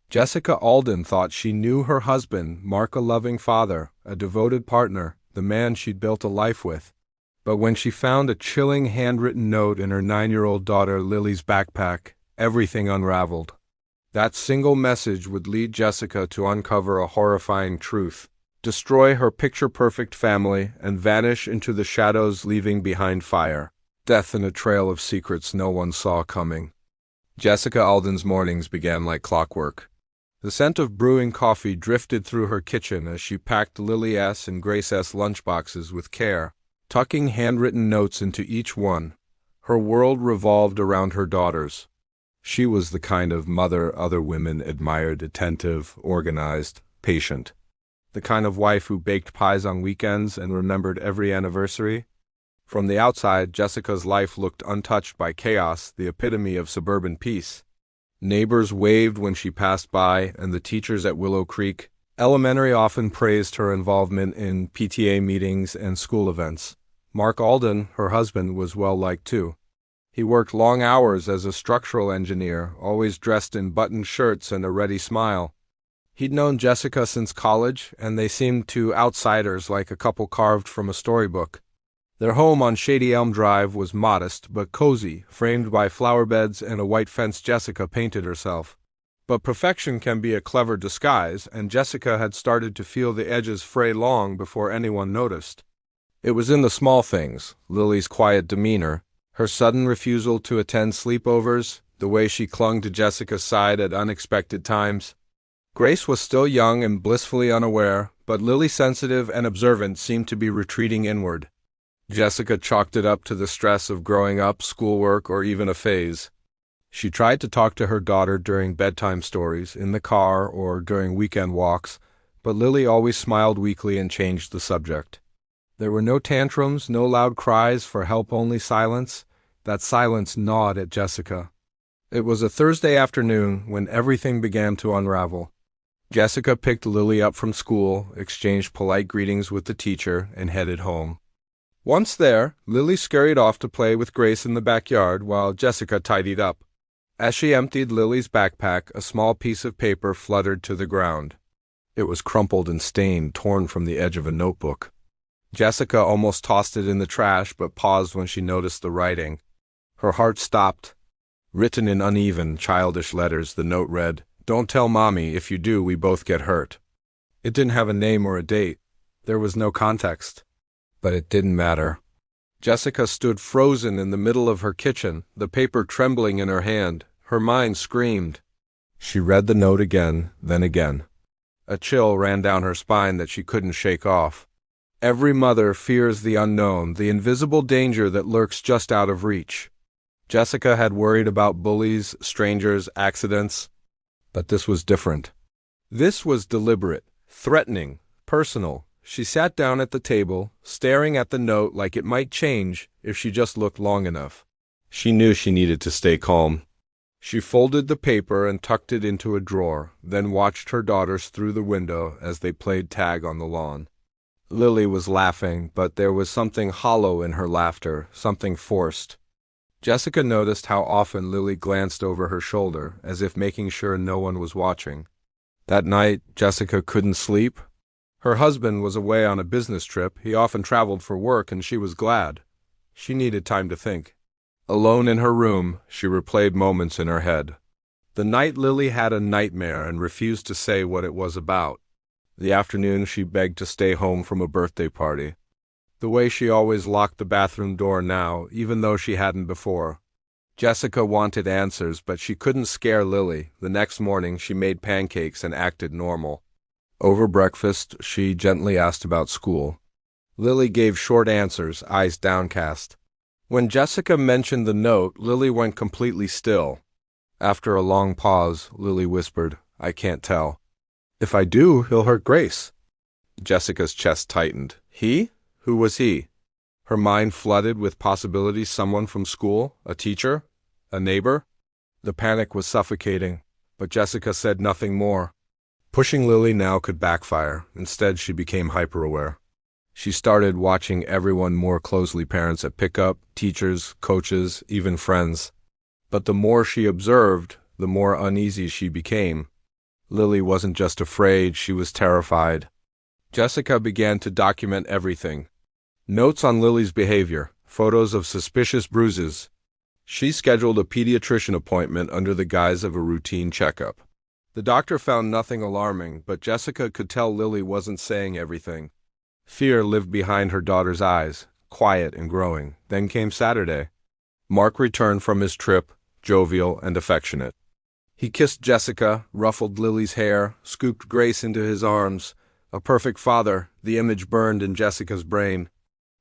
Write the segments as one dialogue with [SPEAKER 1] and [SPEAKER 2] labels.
[SPEAKER 1] Jessica Alden thought she knew her husband, Mark, a loving father, a devoted partner, the man she'd built a life with. But when she found a chilling handwritten note in her 9-year-old daughter Lily's backpack, everything unraveled. That single message would lead Jessica to uncover a horrifying truth, destroy her picture-perfect family, and vanish into the shadows, leaving behind fire, death, and a trail of secrets no one saw coming. Jessica Alden's mornings began like clockwork. The scent of brewing coffee drifted through her kitchen as she packed Lily S. and Grace S. lunchboxes with care, tucking handwritten notes into each one. Her world revolved around her daughters. She was the kind of mother other women admired: attentive, organized, patient. The kind of wife who baked pies on weekends and remembered every anniversary. From the outside, Jessica's life looked untouched by chaos, the epitome of suburban peace. Neighbors waved when she passed by, and the teachers at Willow Creek Elementary often praised her involvement in PTA meetings and school events. Mark Alden, her husband, was well-liked too. He worked long hours as a structural engineer, always dressed in buttoned shirts and a ready smile. He'd known Jessica since college, and they seemed to outsiders like a couple carved from a storybook. Their home on Shady Elm Drive was modest but cozy, framed by flower beds and a white fence Jessica painted herself. But perfection can be a clever disguise, and Jessica had started to feel the edges fray long before anyone noticed. It was in the small things: Lily's quiet demeanor, her sudden refusal to attend sleepovers, the way she clung to Jessica's side at unexpected times. Grace was still young and blissfully unaware, but Lily, sensitive and observant, seemed to be retreating inward. Jessica chalked it up to the stress of growing up, schoolwork, or even a phase. She tried to talk to her daughter during bedtime stories, in the car, or during weekend walks, but Lily always smiled weakly and changed the subject. There were no tantrums, no loud cries for help, only silence. That silence gnawed at Jessica. It was a Thursday afternoon when everything began to unravel. Jessica picked Lily up from school, exchanged polite greetings with the teacher, and headed home. Once there, Lily scurried off to play with Grace in the backyard while Jessica tidied up. As she emptied Lily's backpack, a small piece of paper fluttered to the ground. It was crumpled and stained, torn from the edge of a notebook. Jessica almost tossed it in the trash, but paused when she noticed the writing. Her heart stopped. Written in uneven, childish letters, the note read, "Don't tell Mommy. If you do, we both get hurt." It didn't have a name or a date. There was no context. But it didn't matter. Jessica stood frozen in the middle of her kitchen, the paper trembling in her hand. Her mind screamed. She read the note again, then again. A chill ran down her spine that she couldn't shake off. Every mother fears the unknown, the invisible danger that lurks just out of reach. Jessica had worried about bullies, strangers, accidents. But this was different. This was deliberate, threatening, personal. She sat down at the table, staring at the note like it might change if she just looked long enough. She knew she needed to stay calm. She folded the paper and tucked it into a drawer, then watched her daughters through the window as they played tag on the lawn. Lily was laughing, but there was something hollow in her laughter, something forced. Jessica noticed how often Lily glanced over her shoulder, as if making sure no one was watching. That night, Jessica couldn't sleep. Her husband was away on a business trip. He often traveled for work, and she was glad. She needed time to think. Alone in her room, she replayed moments in her head. The night Lily had a nightmare and refused to say what it was about. The afternoon she begged to stay home from a birthday party. The way she always locked the bathroom door now, even though she hadn't before. Jessica wanted answers, but she couldn't scare Lily. The next morning she made pancakes and acted normal. Over breakfast, she gently asked about school. Lily gave short answers, eyes downcast. When Jessica mentioned the note, Lily went completely still. After a long pause, Lily whispered, "I can't tell." "If I do, he'll hurt Grace." Jessica's chest tightened. He? Who was he? Her mind flooded with possibilities: someone from school, a teacher, a neighbor. The panic was suffocating, but Jessica said nothing more. Pushing Lily now could backfire. Instead, she became hyper-aware. She started watching everyone more closely: parents at pickup, teachers, coaches, even friends. But the more she observed, the more uneasy she became. Lily wasn't just afraid, she was terrified. Jessica began to document everything. Notes on Lily's behavior, photos of suspicious bruises. She scheduled a pediatrician appointment under the guise of a routine checkup. The doctor found nothing alarming, but Jessica could tell Lily wasn't saying everything. Fear lived behind her daughter's eyes, quiet and growing. Then came Saturday. Mark returned from his trip, jovial and affectionate. He kissed Jessica, ruffled Lily's hair, scooped Grace into his arms. A perfect father, the image burned in Jessica's brain.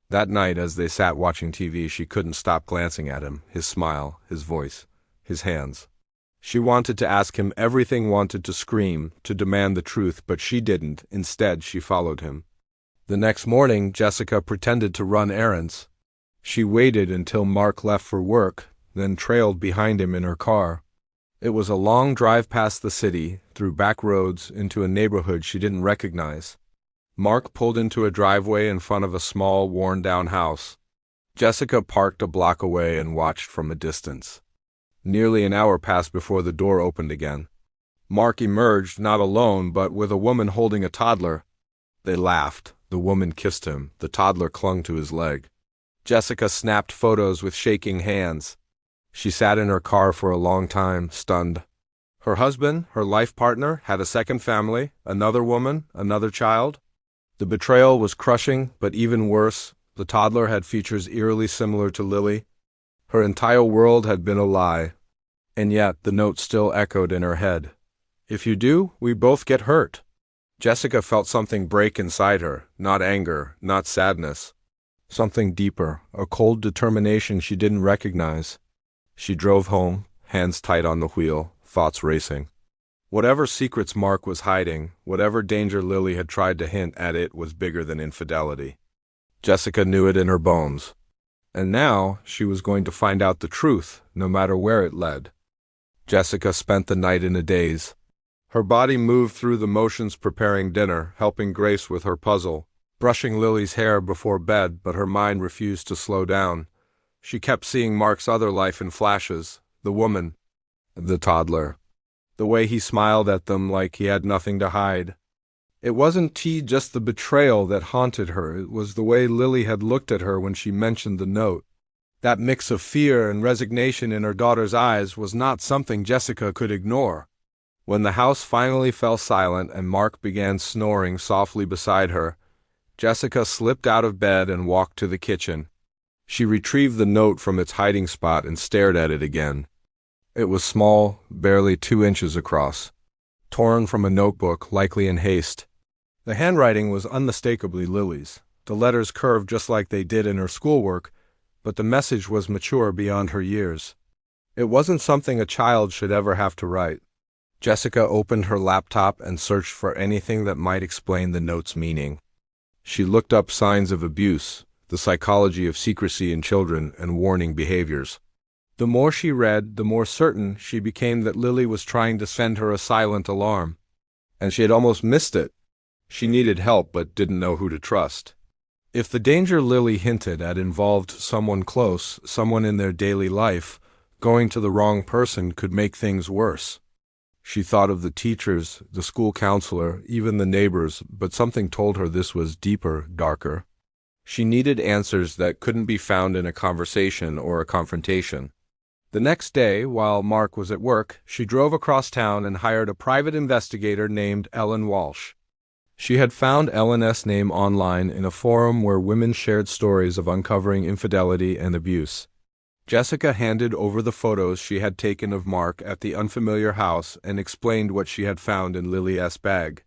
[SPEAKER 1] That night, as they sat watching TV, she couldn't stop glancing at him, his smile, his voice, his hands. She wanted to ask him everything, wanted to scream, to demand the truth, but she didn't. Instead, she followed him. The next morning, Jessica pretended to run errands. She waited until Mark left for work, then trailed behind him in her car. It was a long drive past the city, through back roads, into a neighborhood she didn't recognize. Mark pulled into a driveway in front of a small, worn-down house. Jessica parked a block away and watched from a distance. Nearly an hour passed before the door opened again. Mark emerged, not alone, but with a woman holding a toddler. They laughed. The woman kissed him. The toddler clung to his leg. Jessica snapped photos with shaking hands. She sat in her car for a long time, stunned. Her husband, her life partner, had a second family, another woman, another child. The betrayal was crushing, but even worse, the toddler had features eerily similar to Lily. Her entire world had been a lie. And yet, the note still echoed in her head. If you do, we both get hurt. Jessica felt something break inside her, not anger, not sadness. Something deeper, a cold determination she didn't recognize. She drove home, hands tight on the wheel, thoughts racing. Whatever secrets Mark was hiding, whatever danger Lily had tried to hint at, it was bigger than infidelity. Jessica knew it in her bones. And now she was going to find out the truth, no matter where it led. Jessica spent the night in a daze. Her body moved through the motions preparing dinner, helping Grace with her puzzle, brushing Lily's hair before bed, but her mind refused to slow down. She kept seeing Mark's other life in flashes, the woman, the toddler, the way he smiled at them like he had nothing to hide. It wasn't just the betrayal that haunted her, it was the way Lily had looked at her when she mentioned the note. That mix of fear and resignation in her daughter's eyes was not something Jessica could ignore. When the house finally fell silent and Mark began snoring softly beside her, Jessica slipped out of bed and walked to the kitchen. She retrieved the note from its hiding spot and stared at it again. It was small, barely 2 inches across, torn from a notebook, likely in haste. The handwriting was unmistakably Lily's. The letters curved just like they did in her schoolwork, but the message was mature beyond her years. It wasn't something a child should ever have to write. Jessica opened her laptop and searched for anything that might explain the note's meaning. She looked up signs of abuse, the psychology of secrecy in children, and warning behaviors. The more she read, the more certain she became that Lily was trying to send her a silent alarm. And she had almost missed it. She needed help but didn't know who to trust. If the danger Lily hinted at involved someone close, someone in their daily life, going to the wrong person could make things worse. She thought of the teachers, the school counselor, even the neighbors, but something told her this was deeper, darker. She needed answers that couldn't be found in a conversation or a confrontation. The next day, while Mark was at work, she drove across town and hired a private investigator named Ellen Walsh. She had found Ellen's name online in a forum where women shared stories of uncovering infidelity and abuse. Jessica handed over the photos she had taken of Mark at the unfamiliar house and explained what she had found in Lily's bag.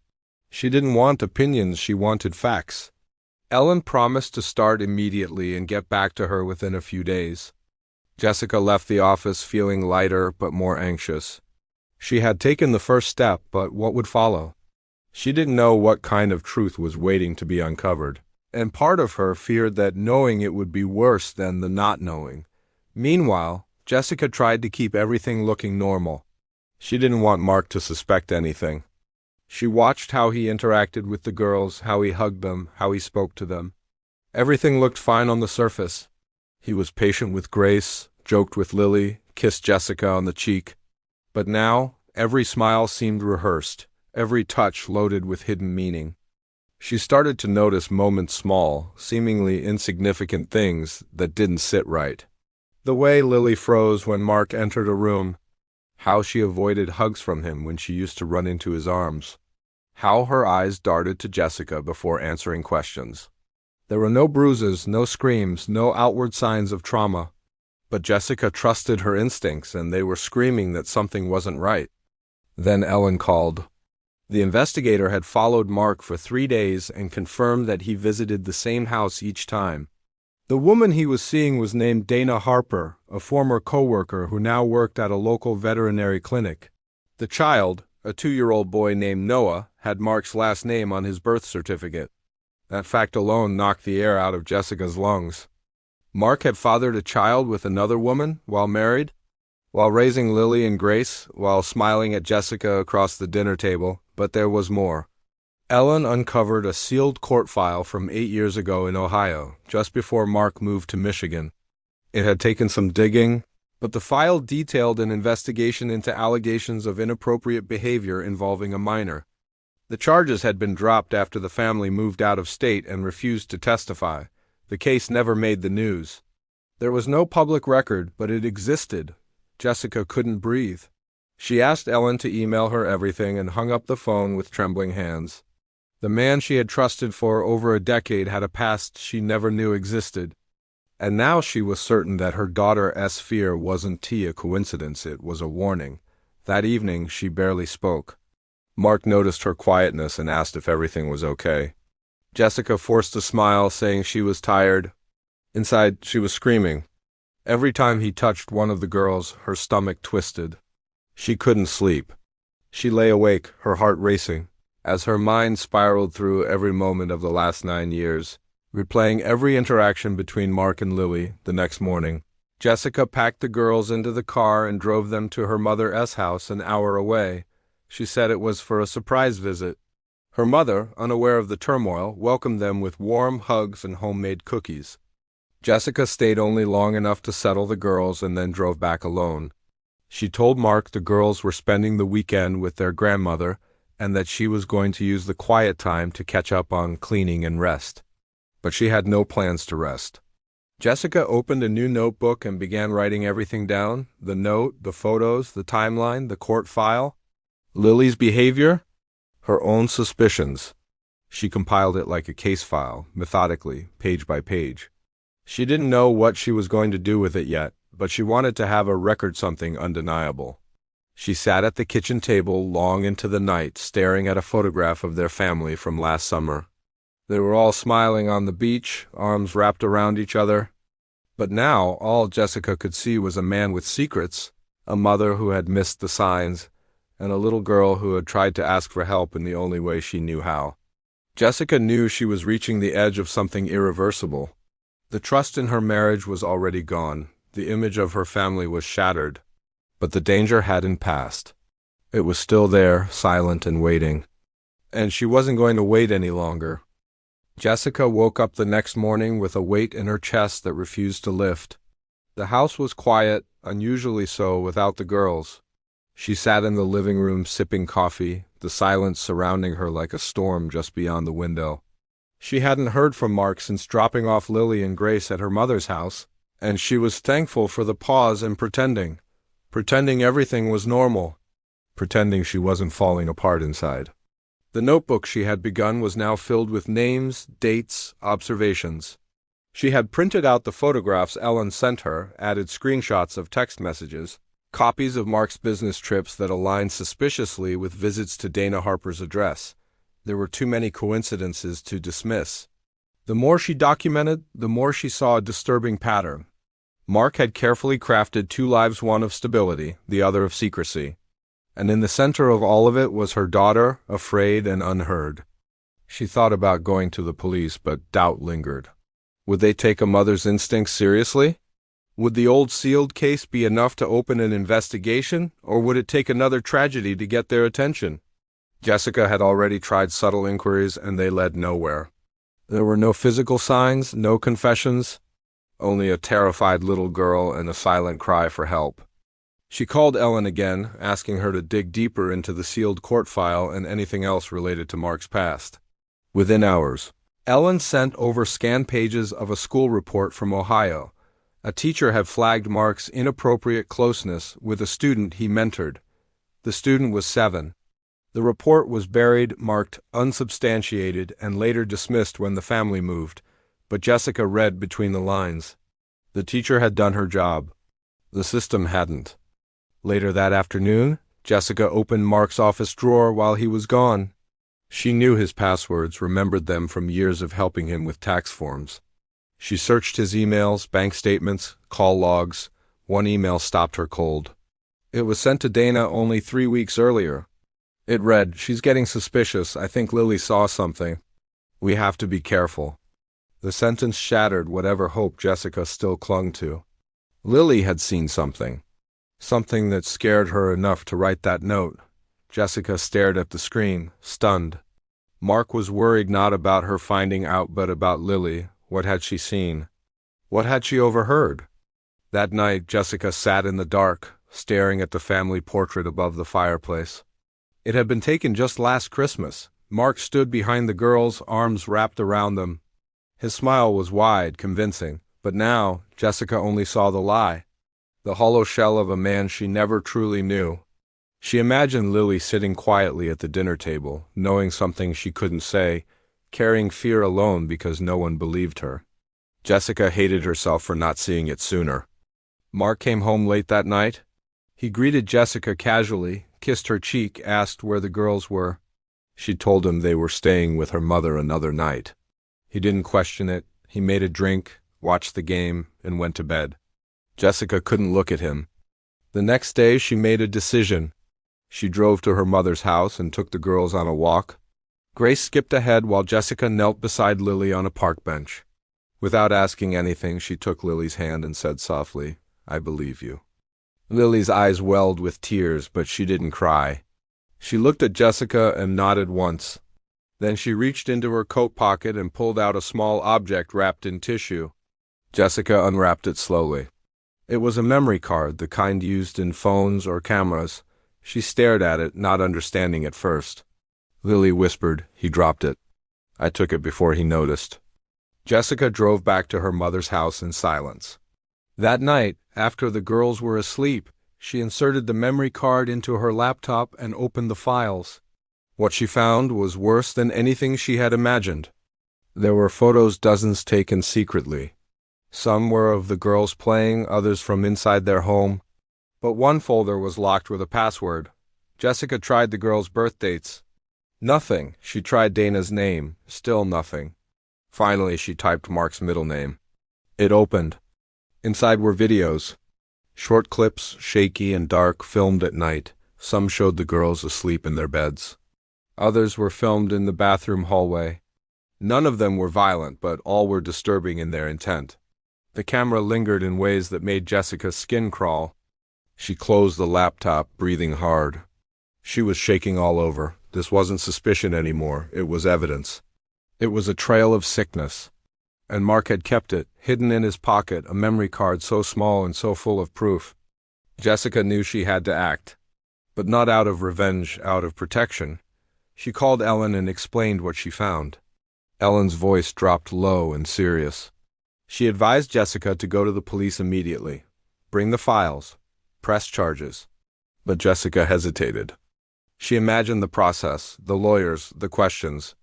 [SPEAKER 1] She didn't want opinions, she wanted facts. Ellen promised to start immediately and get back to her within a few days. Jessica left the office feeling lighter but more anxious. She had taken the first step, but what would follow? She didn't know what kind of truth was waiting to be uncovered, and part of her feared that knowing it would be worse than the not knowing. Meanwhile, Jessica tried to keep everything looking normal. She didn't want Mark to suspect anything. She watched how he interacted with the girls, how he hugged them, how he spoke to them. Everything looked fine on the surface. He was patient with Grace, joked with Lily, kissed Jessica on the cheek. But now, every smile seemed rehearsed. every touch loaded with hidden meaning. She started to notice moments, small, seemingly insignificant things that didn't sit right. The way Lily froze when Mark entered a room, how she avoided hugs from him when she used to run into his arms, how her eyes darted to Jessica before answering questions. There were no bruises, no screams, no outward signs of trauma, but Jessica trusted her instincts and they were screaming that something wasn't right. Then Ellen called. The investigator had followed Mark for 3 days and confirmed that he visited the same house each time. The woman he was seeing was named Dana Harper, a former co-worker who now worked at a local veterinary clinic. The child, a 2-year-old boy named Noah, had Mark's last name on his birth certificate. That fact alone knocked the air out of Jessica's lungs. Mark had fathered a child with another woman while married, while raising Lily and Grace, while smiling at Jessica across the dinner table, but there was more. Ellen uncovered a sealed court file from 8 years ago in Ohio, just before Mark moved to Michigan. It had taken some digging, but the file detailed an investigation into allegations of inappropriate behavior involving a minor. The charges had been dropped after the family moved out of state and refused to testify. The case never made the news. There was no public record, but it existed. Jessica couldn't breathe. She asked Ellen to email her everything and hung up the phone with trembling hands. The man she had trusted for over a decade had a past she never knew existed. And now she was certain that her daughter's fear wasn't a coincidence, it was a warning. That evening, she barely spoke. Mark noticed her quietness and asked if everything was okay. Jessica forced a smile, saying she was tired. Inside, she was screaming. Every time he touched one of the girls, her stomach twisted. She couldn't sleep. She lay awake, her heart racing, as her mind spiraled through every moment of the last 9 years, replaying every interaction between Mark and Lily. The next morning, Jessica packed the girls into the car and drove them to her mother's house an hour away. She said it was for a surprise visit. Her mother, unaware of the turmoil, welcomed them with warm hugs and homemade cookies. Jessica stayed only long enough to settle the girls and then drove back alone. She told Mark the girls were spending the weekend with their grandmother and that she was going to use the quiet time to catch up on cleaning and rest. But she had no plans to rest. Jessica opened a new notebook and began writing everything down: the note, the photos, the timeline, the court file, Lily's behavior, her own suspicions. She compiled it like a case file, methodically, page by page. She didn't know what she was going to do with it yet, but she wanted to have a record, something undeniable. She sat at the kitchen table long into the night, staring at a photograph of their family from last summer. They were all smiling on the beach, arms wrapped around each other. But now all Jessica could see was a man with secrets, a mother who had missed the signs, and a little girl who had tried to ask for help in the only way she knew how. Jessica knew she was reaching the edge of something irreversible. The trust in her marriage was already gone. The image of her family was shattered. But the danger hadn't passed. It was still there, silent and waiting. And she wasn't going to wait any longer. Jessica woke up the next morning with a weight in her chest that refused to lift. The house was quiet, unusually so without the girls. She sat in the living room sipping coffee, the silence surrounding her like a storm just beyond the window. She hadn't heard from Mark since dropping off Lily and Grace at her mother's house, and she was thankful for the pause and pretending everything was normal, pretending she wasn't falling apart inside. The notebook she had begun was now filled with names, dates, observations. She had printed out the photographs Ellen sent her, added screenshots of text messages, copies of Mark's business trips that aligned suspiciously with visits to Dana Harper's address. There were too many coincidences to dismiss. The more she documented, the more she saw a disturbing pattern. Mark had carefully crafted 2 lives, one of stability, the other of secrecy. And in the center of all of it was her daughter, afraid and unheard. She thought about going to the police, but doubt lingered. Would they take a mother's instincts seriously? Would the old sealed case be enough to open an investigation, or would it take another tragedy to get their attention? Jessica had already tried subtle inquiries, and they led nowhere. There were no physical signs, no confessions, only a terrified little girl and a silent cry for help. She called Ellen again, asking her to dig deeper into the sealed court file and anything else related to Mark's past. Within hours, Ellen sent over scanned pages of a school report from Ohio. A teacher had flagged Mark's inappropriate closeness with a student he mentored. The student was 7. The report was buried, marked unsubstantiated, and later dismissed when the family moved, but Jessica read between the lines. The teacher had done her job. The system hadn't. Later that afternoon, Jessica opened Mark's office drawer while he was gone. She knew his passwords, remembered them from years of helping him with tax forms. She searched his emails, bank statements, call logs. One email stopped her cold. It was sent to Dana only 3 weeks earlier. It read, "She's getting suspicious. I think Lily saw something. We have to be careful." The sentence shattered whatever hope Jessica still clung to. Lily had seen something. Something that scared her enough to write that note. Jessica stared at the screen, stunned. Mark was worried not about her finding out but about Lily. What had she seen? What had she overheard? That night, Jessica sat in the dark, staring at the family portrait above the fireplace. It had been taken just last Christmas. Mark stood behind the girls, arms wrapped around them. His smile was wide, convincing, but now Jessica only saw the lie. The hollow shell of a man she never truly knew. She imagined Lily sitting quietly at the dinner table, knowing something she couldn't say, carrying fear alone because no one believed her. Jessica hated herself for not seeing it sooner. Mark came home late that night. He greeted Jessica casually, kissed her cheek, asked where the girls were. She told him they were staying with her mother another night. He didn't question it. He made a drink, watched the game, and went to bed. Jessica couldn't look at him. The next day she made a decision. She drove to her mother's house and took the girls on a walk. Grace skipped ahead while Jessica knelt beside Lily on a park bench. Without asking anything, she took Lily's hand and said softly, "I believe you." Lily's eyes welled with tears, but she didn't cry. She looked at Jessica and nodded once. Then she reached into her coat pocket and pulled out a small object wrapped in tissue. Jessica unwrapped it slowly. It was a memory card, the kind used in phones or cameras. She stared at it, not understanding at first. Lily whispered. He dropped it. I took it before he noticed. Jessica drove back to her mother's house in silence. That night, after the girls were asleep, she inserted the memory card into her laptop and opened the files. What she found was worse than anything she had imagined. There were photos, dozens taken secretly. Some were of the girls playing, others from inside their home. But one folder was locked with a password. Jessica tried the girls' birth dates. Nothing. She tried Dana's name. Still nothing. Finally, she typed Mark's middle name. It opened. Inside were videos. Short clips, shaky and dark, filmed at night. Some showed the girls asleep in their beds. Others were filmed in the bathroom hallway. None of them were violent, but all were disturbing in their intent. The camera lingered in ways that made Jessica's skin crawl. She closed the laptop, breathing hard. She was shaking all over. This wasn't suspicion anymore. It was evidence. It was a trail of sickness. And Mark had kept it, hidden in his pocket, a memory card so small and so full of proof. Jessica knew she had to act. But not out of revenge, out of protection. She called Ellen and explained what she found. Ellen's voice dropped low and serious. She advised Jessica to go to the police immediately. Bring the files. Press charges. But Jessica hesitated. She imagined the process, the lawyers, the questions,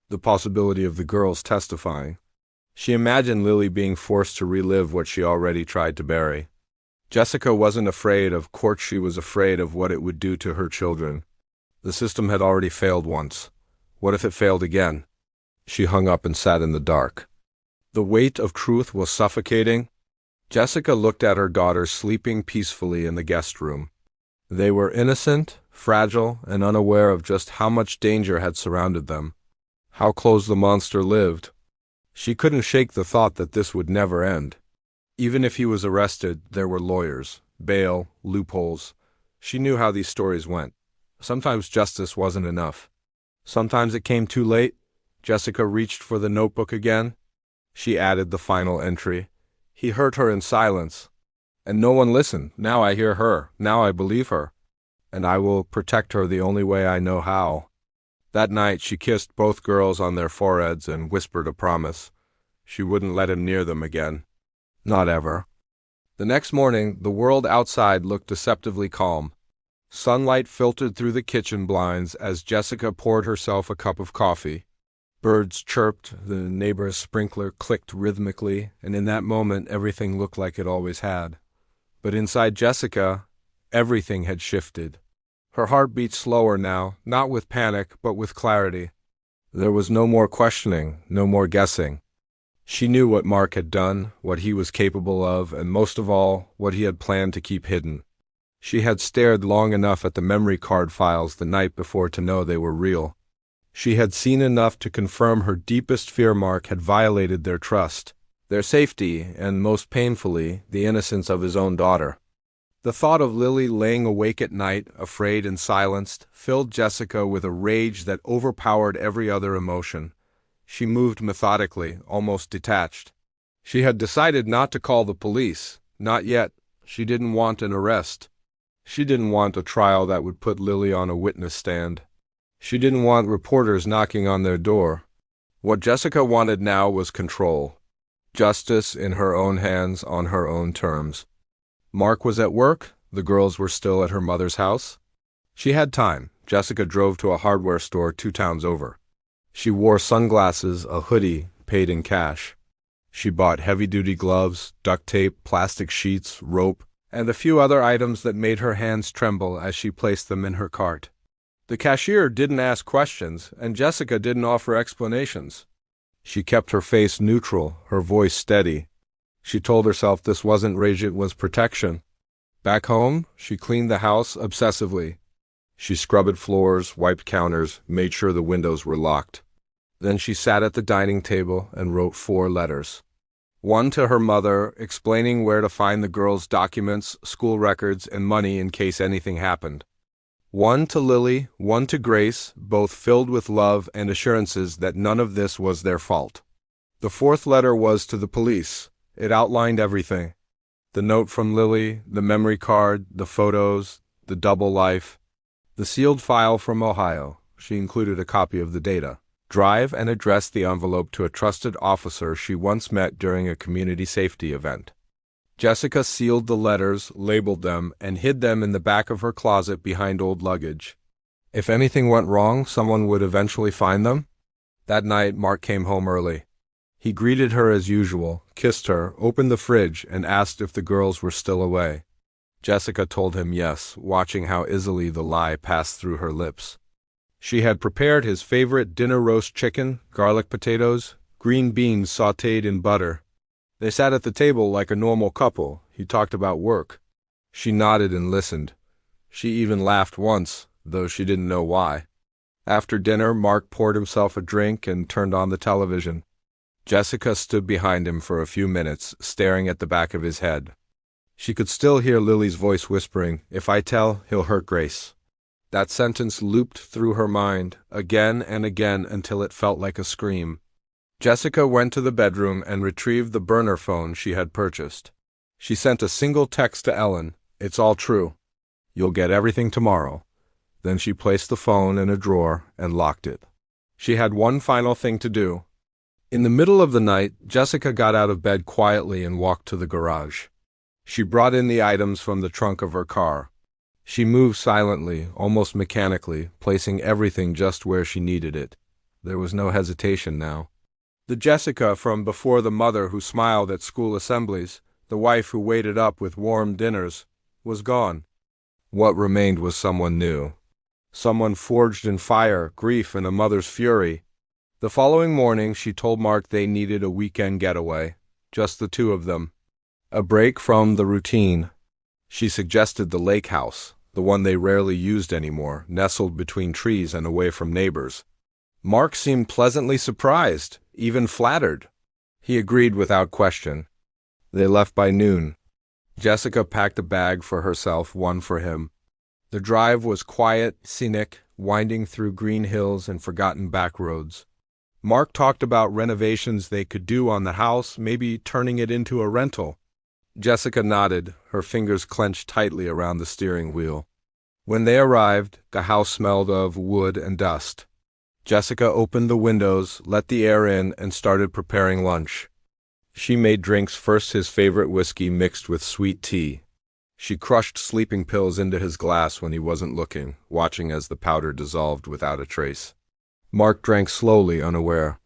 [SPEAKER 1] the possibility of the girls testifying. She imagined Lily being forced to relive what she already tried to bury. Jessica wasn't afraid of court, she was afraid of what it would do to her children. The system had already failed once. What if it failed again? She hung up and sat in the dark. The weight of truth was suffocating. Jessica looked at her daughters sleeping peacefully in the guest room. They were innocent, fragile, and unaware of just how much danger had surrounded them, how close the monster lived. She couldn't shake the thought that this would never end. Even if he was arrested, there were lawyers, bail, loopholes. She knew how these stories went. Sometimes justice wasn't enough. Sometimes it came too late. Jessica reached for the notebook again. She added the final entry. He hurt her in silence. And no one listened. Now I hear her. Now I believe her. And I will protect her the only way I know how. That night she kissed both girls on their foreheads and whispered a promise. She wouldn't let him near them again. Not ever. The next morning, the world outside looked deceptively calm. Sunlight filtered through the kitchen blinds as Jessica poured herself a cup of coffee. Birds chirped, the neighbor's sprinkler clicked rhythmically, and in that moment everything looked like it always had. But inside Jessica, everything had shifted. Her heart beat slower now, not with panic, but with clarity. There was no more questioning, no more guessing. She knew what Mark had done, what he was capable of, and most of all, what he had planned to keep hidden. She had stared long enough at the memory card files the night before to know they were real. She had seen enough to confirm her deepest fear Mark had violated their trust, their safety, and most painfully, the innocence of his own daughter. The thought of Lily laying awake at night, afraid and silenced, filled Jessica with a rage that overpowered every other emotion. She moved methodically, almost detached. She had decided not to call the police. Not yet. She didn't want an arrest. She didn't want a trial that would put Lily on a witness stand. She didn't want reporters knocking on their door. What Jessica wanted now was control. Justice in her own hands, on her own terms. Mark was at work. The girls were still at her mother's house. She had time. Jessica drove to a hardware store 2 towns over. She wore sunglasses, a hoodie, paid in cash. She bought heavy-duty gloves, duct tape, plastic sheets, rope, and a few other items that made her hands tremble as she placed them in her cart. The cashier didn't ask questions, and Jessica didn't offer explanations. She kept her face neutral, her voice steady. She told herself this wasn't rage, it was protection. Back home, she cleaned the house obsessively. She scrubbed floors, wiped counters, made sure the windows were locked. Then she sat at the dining table and wrote 4 letters. One to her mother, explaining where to find the girls' documents, school records, and money in case anything happened. One to Lily, one to Grace, both filled with love and assurances that none of this was their fault. The 4th letter was to the police. It outlined everything. The note from Lily, the memory card, the photos, the double life. The sealed file from Ohio. She included a copy of the data. Drive and addressed the envelope to a trusted officer she once met during a community safety event. Jessica sealed the letters, labeled them, and hid them in the back of her closet behind old luggage. If anything went wrong, someone would eventually find them. That night, Mark came home early. He greeted her as usual, kissed her, opened the fridge, and asked if the girls were still away. Jessica told him yes, watching how easily the lie passed through her lips. She had prepared his favorite dinner roast chicken, garlic potatoes, green beans sautéed in butter. They sat at the table like a normal couple. He talked about work. She nodded and listened. She even laughed once, though she didn't know why. After dinner, Mark poured himself a drink and turned on the television. Jessica stood behind him for a few minutes, staring at the back of his head. She could still hear Lily's voice whispering, "If I tell, he'll hurt Grace." That sentence looped through her mind, again and again until it felt like a scream. Jessica went to the bedroom and retrieved the burner phone she had purchased. She sent a single text to Ellen, "It's all true. You'll get everything tomorrow." Then she placed the phone in a drawer and locked it. She had one final thing to do. In the middle of the night, Jessica got out of bed quietly and walked to the garage. She brought in the items from the trunk of her car. She moved silently, almost mechanically, placing everything just where she needed it. There was no hesitation now. The Jessica from before, the mother who smiled at school assemblies, the wife who waited up with warm dinners, was gone. What remained was someone new. Someone forged in fire, grief, and a mother's fury. The following morning, she told Mark they needed a weekend getaway, just the 2 of them. A break from the routine. She suggested the lake house, the one they rarely used anymore, nestled between trees and away from neighbors. Mark seemed pleasantly surprised, even flattered. He agreed without question. They left by noon. Jessica packed a bag for herself, one for him. The drive was quiet, scenic, winding through green hills and forgotten back roads. Mark talked about renovations they could do on the house, maybe turning it into a rental. Jessica nodded, her fingers clenched tightly around the steering wheel. When they arrived, the house smelled of wood and dust. Jessica opened the windows, let the air in, and started preparing lunch. She made drinks, first his favorite whiskey mixed with sweet tea. She crushed sleeping pills into his glass when he wasn't looking, watching as the powder dissolved without a trace. Mark drank slowly, unaware.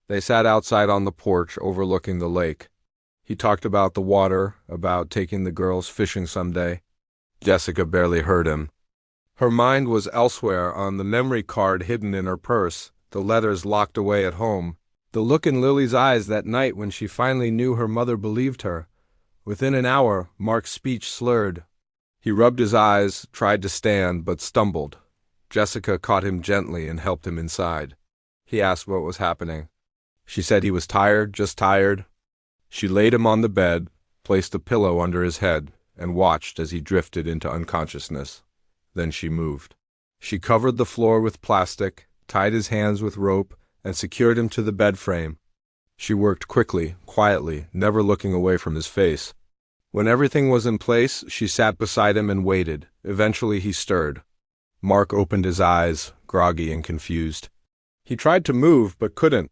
[SPEAKER 1] They sat outside on the porch overlooking the lake. He talked about the water, about taking the girls fishing someday. Jessica barely heard him. Her mind was elsewhere, on the memory card hidden in her purse, the letters locked away at home, the look in Lily's eyes that night when she finally knew her mother believed her. Within an hour, Mark's speech slurred. He rubbed his eyes, tried to stand, but stumbled. Jessica caught him gently and helped him inside. He asked what was happening. She said he was tired, just tired. She laid him on the bed, placed a pillow under his head, and watched as he drifted into unconsciousness. Then she moved. She covered the floor with plastic, tied his hands with rope, and secured him to the bed frame. She worked quickly, quietly, never looking away from his face. When everything was in place, she sat beside him and waited. Eventually he stirred. Mark opened his eyes, groggy and confused. He tried to move, but couldn't.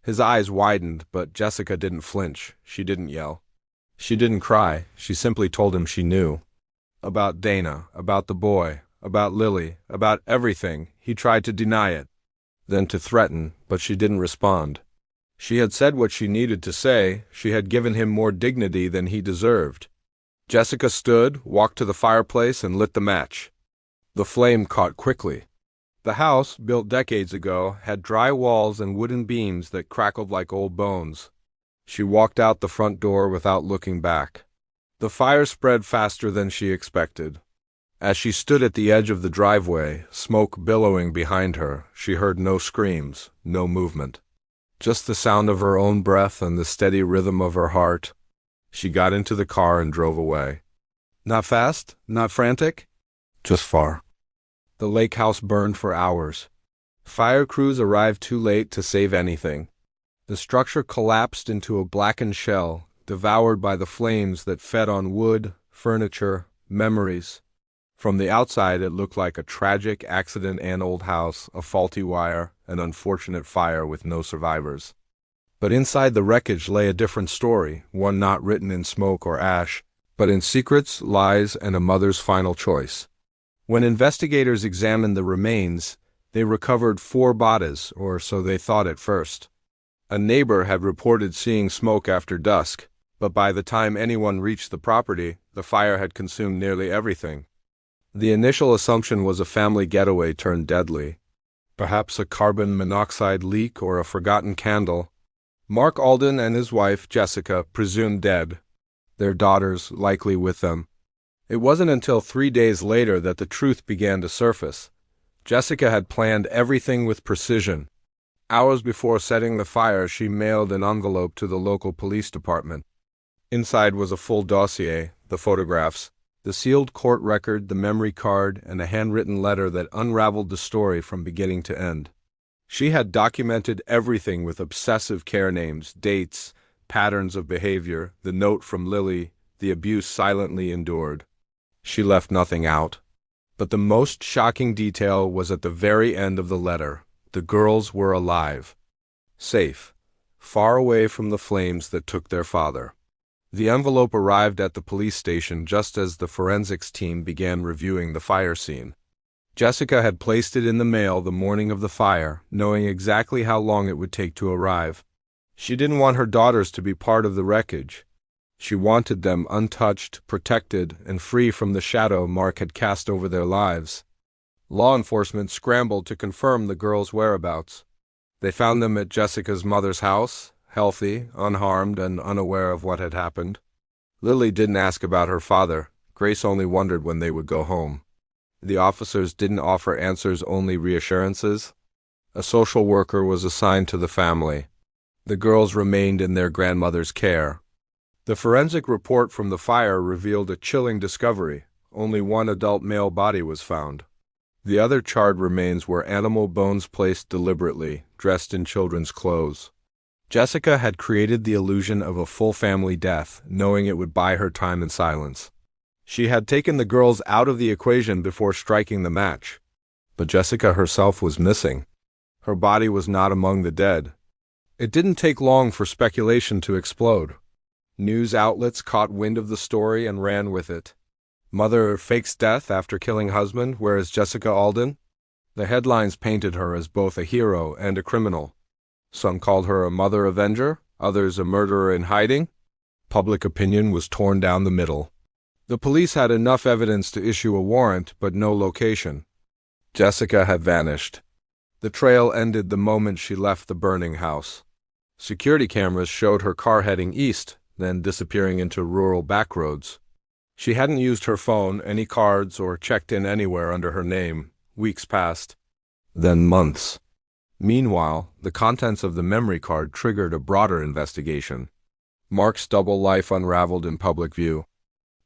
[SPEAKER 1] His eyes widened, but Jessica didn't flinch. She didn't yell. She didn't cry. She simply told him she knew. About Dana, about the boy, about Lily, about everything. He tried to deny it, then to threaten, but she didn't respond. She had said what she needed to say. She had given him more dignity than he deserved. Jessica stood, walked to the fireplace, and lit the match. The flame caught quickly. The house, built decades ago, had dry walls and wooden beams that crackled like old bones. She walked out the front door without looking back. The fire spread faster than she expected. As she stood at the edge of the driveway, smoke billowing behind her, she heard no screams, no movement. Just the sound of her own breath and the steady rhythm of her heart. She got into the car and drove away. Not fast, not frantic, just far. The lake house burned for hours. Fire crews arrived too late to save anything. The structure collapsed into a blackened shell, devoured by the flames that fed on wood, furniture, memories. From the outside it looked like a tragic accident, an old house, a faulty wire, an unfortunate fire with no survivors. But inside the wreckage lay a different story, one not written in smoke or ash, but in secrets, lies, and a mother's final choice. When investigators examined the remains, they recovered 4 bodies, or so they thought at first. A neighbor had reported seeing smoke after dusk, but by the time anyone reached the property, the fire had consumed nearly everything. The initial assumption was a family getaway turned deadly. Perhaps a carbon monoxide leak or a forgotten candle. Mark Alden and his wife, Jessica, presumed dead. Their daughters likely with them. It wasn't until 3 days later that the truth began to surface. Jessica had planned everything with precision. Hours before setting the fire, she mailed an envelope to the local police department. Inside was a full dossier, the photographs, the sealed court record, the memory card, and a handwritten letter that unraveled the story from beginning to end. She had documented everything with obsessive care, names, dates, patterns of behavior, the note from Lily, the abuse silently endured. She left nothing out. But the most shocking detail was at the very end of the letter. The girls were alive. Safe. Far away from the flames that took their father. The envelope arrived at the police station just as the forensics team began reviewing the fire scene. Jessica had placed it in the mail the morning of the fire, knowing exactly how long it would take to arrive. She didn't want her daughters to be part of the wreckage. She wanted them untouched, protected, and free from the shadow Mark had cast over their lives. Law enforcement scrambled to confirm the girls' whereabouts. They found them at Jessica's mother's house, healthy, unharmed, and unaware of what had happened. Lily didn't ask about her father. Grace only wondered when they would go home. The officers didn't offer answers, only reassurances. A social worker was assigned to the family. The girls remained in their grandmother's care. The forensic report from the fire revealed a chilling discovery. Only 1 adult male body was found. The other charred remains were animal bones placed deliberately, dressed in children's clothes. Jessica had created the illusion of a full family death, knowing it would buy her time and silence. She had taken the girls out of the equation before striking the match. But Jessica herself was missing. Her body was not among the dead. It didn't take long for speculation to explode. News outlets caught wind of the story and ran with it. Mother fakes death after killing husband, where is Jessica Alden? The headlines painted her as both a hero and a criminal. Some called her a mother avenger, others a murderer in hiding. Public opinion was torn down the middle. The police had enough evidence to issue a warrant, but no location. Jessica had vanished. The trail ended the moment she left the burning house. Security cameras showed her car heading east, then disappearing into rural backroads. She hadn't used her phone, any cards, or checked in anywhere under her name. Weeks passed. Then months. Meanwhile, the contents of the memory card triggered a broader investigation. Mark's double life unraveled in public view.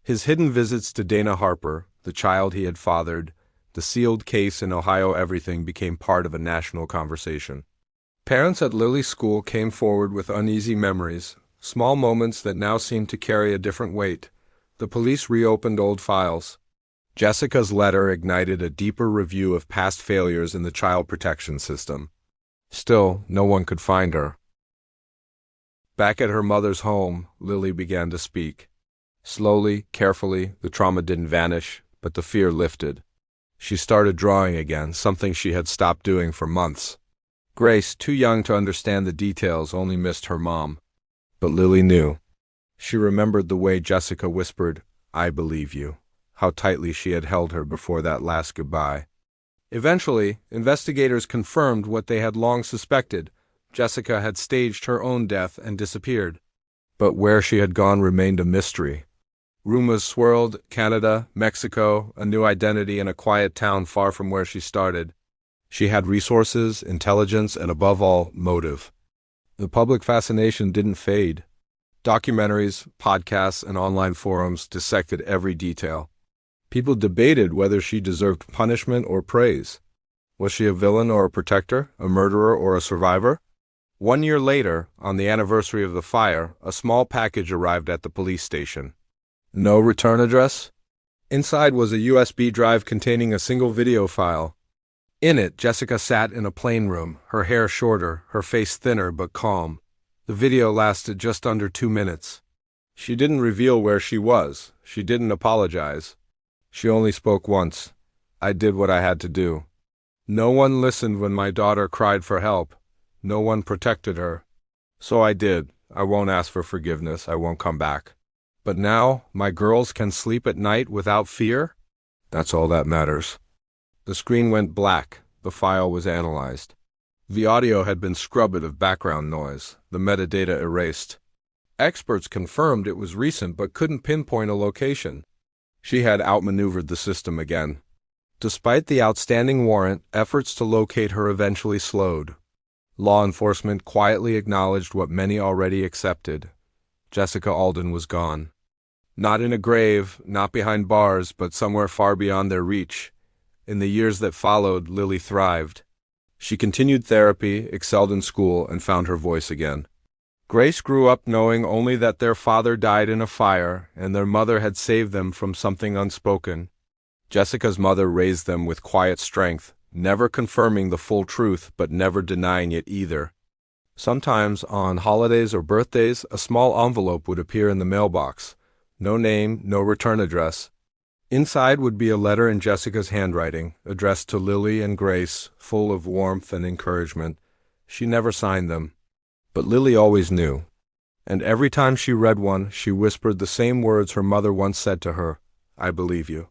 [SPEAKER 1] His hidden visits to Dana Harper, the child he had fathered, the sealed case in Ohio, everything became part of a national conversation. Parents at Lily's school came forward with uneasy memories, small moments that now seemed to carry a different weight. The police reopened old files. Jessica's letter ignited a deeper review of past failures in the child protection system. Still, no one could find her. Back at her mother's home, Lily began to speak. Slowly, carefully, the trauma didn't vanish, but the fear lifted. She started drawing again, something she had stopped doing for months. Grace, too young to understand the details, only missed her mom. But Lily knew. She remembered the way Jessica whispered, "I believe you," how tightly she had held her before that last goodbye. Eventually, investigators confirmed what they had long suspected. Jessica had staged her own death and disappeared. But where she had gone remained a mystery. Rumors swirled: Canada, Mexico, a new identity in a quiet town far from where she started. She had resources, intelligence, and above all, motive. The public fascination didn't fade. Documentaries, podcasts, and online forums dissected every detail. People debated whether she deserved punishment or praise. Was she a villain or a protector, a murderer or a survivor? 1 year later, on the anniversary of the fire, a small package arrived at the police station. No return address? Inside was a USB drive containing a single video file. In it, Jessica sat in a plain room, her hair shorter, her face thinner but calm. The video lasted just under 2 minutes. She didn't reveal where she was. She didn't apologize. She only spoke once. "I did what I had to do. No one listened when my daughter cried for help. No one protected her. So I did. I won't ask for forgiveness. I won't come back. But now, my girls can sleep at night without fear? That's all that matters." The screen went black. The file was analyzed. The audio had been scrubbed of background noise, the metadata erased. Experts confirmed it was recent but couldn't pinpoint a location. She had outmaneuvered the system again. Despite the outstanding warrant, efforts to locate her eventually slowed. Law enforcement quietly acknowledged what many already accepted. Jessica Alden was gone. Not in a grave, not behind bars, but somewhere far beyond their reach. In the years that followed, Lily thrived. She continued therapy, excelled in school, and found her voice again. Grace grew up knowing only that their father died in a fire, and their mother had saved them from something unspoken. Jessica's mother raised them with quiet strength, never confirming the full truth, but never denying it either. Sometimes, on holidays or birthdays, a small envelope would appear in the mailbox. No name, no return address. Inside would be a letter in Jessica's handwriting, addressed to Lily and Grace, full of warmth and encouragement. She never signed them. But Lily always knew. And every time she read one, she whispered the same words her mother once said to her, "I believe you."